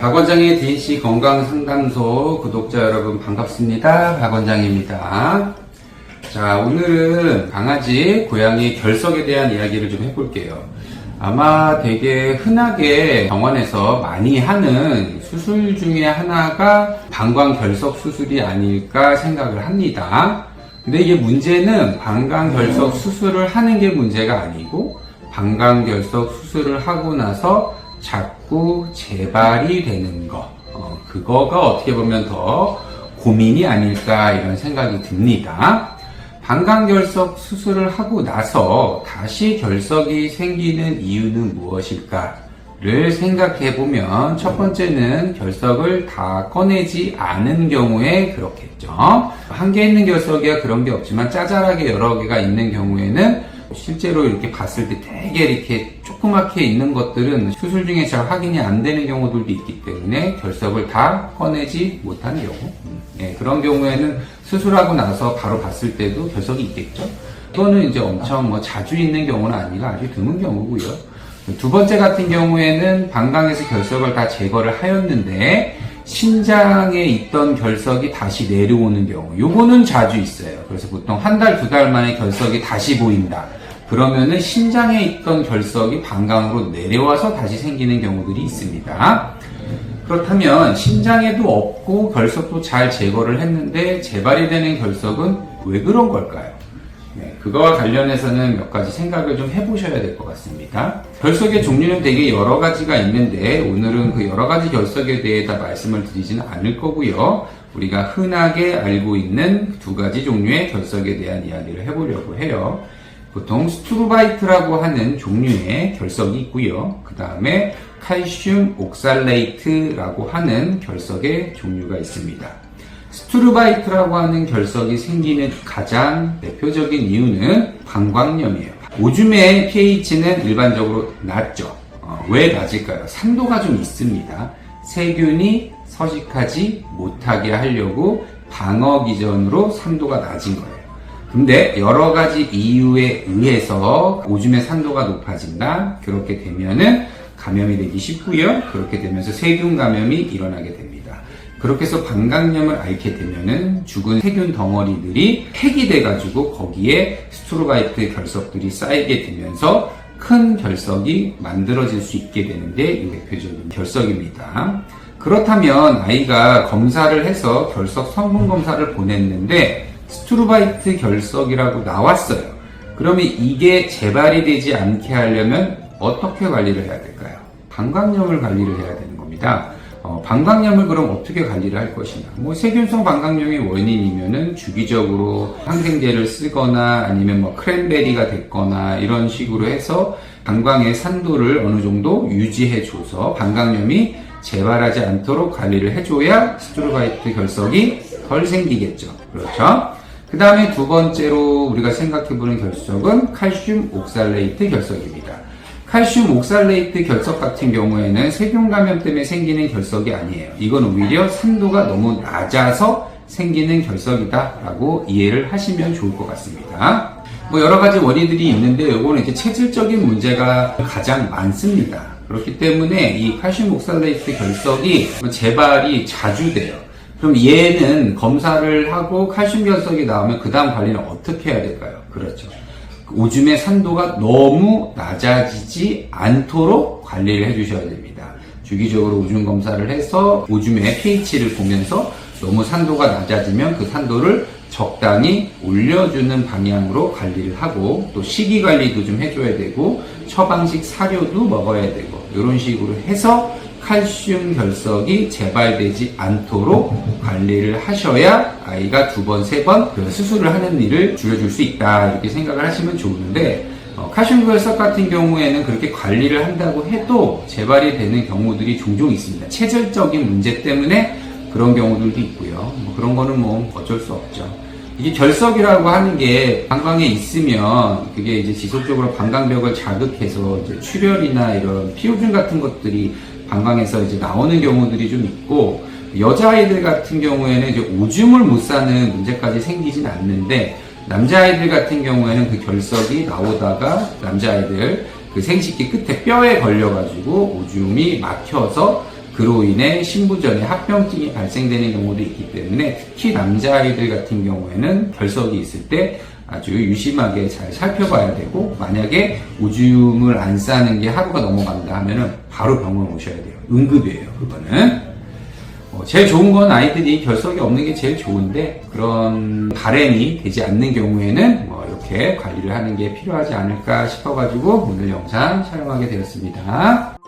박 원장의 DC 건강상담소 구독자 여러분 반갑습니다. 박 원장입니다. 자, 오늘은 강아지, 고양이 결석에 대한 이야기를 좀 해볼게요. 아마 되게 흔하게 병원에서 많이 하는 수술 중에 하나가 방광결석 수술이 아닐까 생각을 합니다. 근데 이게 문제는 방광결석 수술을 하는 게 문제가 아니고 방광결석 수술을 하고 나서 자꾸 재발이 되는 거, 그거가 어떻게 보면 더 고민이 아닐까 이런 생각이 듭니다. 방광결석 수술을 하고 나서 다시 결석이 생기는 이유는 무엇일까를 생각해 보면 첫 번째는 결석을 다 꺼내지 않은 경우에 그렇겠죠. 한 개 있는 결석이야 그런 게 없지만 짜잘하게 여러 개가 있는 경우에는 실제로 이렇게 봤을 때 되게 이렇게 조그맣게 있는 것들은 수술 중에 잘 확인이 안 되는 경우들도 있기 때문에 결석을 다 꺼내지 못하는 경우, 그런 경우에는 수술하고 나서 바로 봤을 때도 결석이 있겠죠. 이거는 이제 엄청 자주 있는 경우는 아니라 아주 드문 경우고요. 두 번째 같은 경우에는 방광에서 결석을 다 제거를 하였는데 신장에 있던 결석이 다시 내려오는 경우, 요거는 자주 있어요. 그래서 보통 한 달, 두 달 만에 결석이 다시 보인다. 그러면은 신장에 있던 결석이 방광으로 내려와서 다시 생기는 경우들이 있습니다. 그렇다면 신장에도 없고 결석도 잘 제거를 했는데 재발이 되는 결석은 왜 그런 걸까요? 그거와 관련해서는 몇 가지 생각을 좀 해보셔야 될 것 같습니다. 결석의 종류는 되게 여러 가지가 있는데 오늘은 그 여러 가지 결석에 대해 다 말씀을 드리지는 않을 거고요. 우리가 흔하게 알고 있는 두 가지 종류의 결석에 대한 이야기를 해보려고 해요. 보통 스투르바이트라고 하는 종류의 결석이 있고요. 그 다음에 칼슘 옥살레이트라고 하는 결석의 종류가 있습니다. 스투르바이트라고 하는 결석이 생기는 가장 대표적인 이유는 방광염이에요. 오줌의 pH는 일반적으로 낮죠. 왜 낮을까요? 산도가 좀 있습니다. 세균이 서식하지 못하게 하려고 방어 기전으로 산도가 낮은 거예요. 근데 여러 가지 이유에 의해서 오줌의 산도가 높아진다. 그렇게 되면은 감염이 되기 쉽고요. 그렇게 되면서 세균 감염이 일어나게 됩니다. 그렇게 해서 방광염을 앓게 되면은 죽은 세균 덩어리들이 팩이 돼가지고 거기에 스투르바이트 결석들이 쌓이게 되면서 큰 결석이 만들어질 수 있게 되는 게 이 대표적인 결석입니다. 그렇다면 아이가 검사를 해서 결석 성분 검사를 보냈는데 스투르바이트 결석이라고 나왔어요. 그러면 이게 재발이 되지 않게 하려면 어떻게 관리를 해야 될까요? 방광염을 관리를 해야 되는 겁니다. 방광염을 그럼 어떻게 관리를 할 것이냐? 세균성 방광염이 원인이면은 주기적으로 항생제를 쓰거나 아니면 크랜베리가 됐거나 이런 식으로 해서 방광의 산도를 어느 정도 유지해줘서 방광염이 재발하지 않도록 관리를 해줘야 스투르바이트 결석이 덜 생기겠죠. 그렇죠? 그 다음에 두 번째로 우리가 생각해보는 결석은 칼슘 옥살레이트 결석입니다. 칼슘 옥살레이트 결석 같은 경우에는 세균 감염 때문에 생기는 결석이 아니에요. 이건 오히려 산도가 너무 낮아서 생기는 결석이다라고 이해를 하시면 좋을 것 같습니다. 여러 가지 원인들이 있는데 이거는 이제 체질적인 문제가 가장 많습니다. 그렇기 때문에 이 칼슘 옥살레이트 결석이 재발이 자주 돼요. 그럼 얘는 검사를 하고 칼슘 결석이 나오면 그 다음 관리는 어떻게 해야 될까요? 그렇죠. 오줌의 산도가 너무 낮아지지 않도록 관리를 해주셔야 됩니다. 주기적으로 오줌 검사를 해서 오줌의 pH를 보면서 너무 산도가 낮아지면 그 산도를 적당히 올려주는 방향으로 관리를 하고 또 식이 관리도 좀 해줘야 되고 처방식 사료도 먹어야 되고 이런 식으로 해서 칼슘 결석이 재발되지 않도록 관리를 하셔야 아이가 두 번, 세 번 수술을 하는 일을 줄여줄 수 있다 이렇게 생각을 하시면 좋은데 칼슘 결석 같은 경우에는 그렇게 관리를 한다고 해도 재발이 되는 경우들이 종종 있습니다. 체질적인 문제 때문에 그런 경우들도 있고요. 그런 거는 어쩔 수 없죠. 이게 결석이라고 하는 게 방광에 있으면 그게 이제 지속적으로 방광벽을 자극해서 이제 출혈이나 이런 피오균 같은 것들이 방광에서 이제 나오는 경우들이 좀 있고 여자아이들 같은 경우에는 이제 오줌을 못 싸는 문제까지 생기진 않는데 남자아이들 같은 경우에는 그 결석이 나오다가 남자아이들 그 생식기 끝에 뼈에 걸려가지고 오줌이 막혀서 그로 인해 신부전에 합병증이 발생되는 경우도 있기 때문에 특히 남자아이들 같은 경우에는 결석이 있을 때 아주 유심하게 잘 살펴봐야 되고, 만약에 오줌을 안 싸는 게 하루가 넘어간다 하면은 바로 병원 오셔야 돼요. 응급이에요, 그거는. 제일 좋은 건 아이들이 결석이 없는 게 제일 좋은데, 그런 발행이 되지 않는 경우에는 이렇게 관리를 하는 게 필요하지 않을까 싶어가지고 오늘 영상 촬영하게 되었습니다.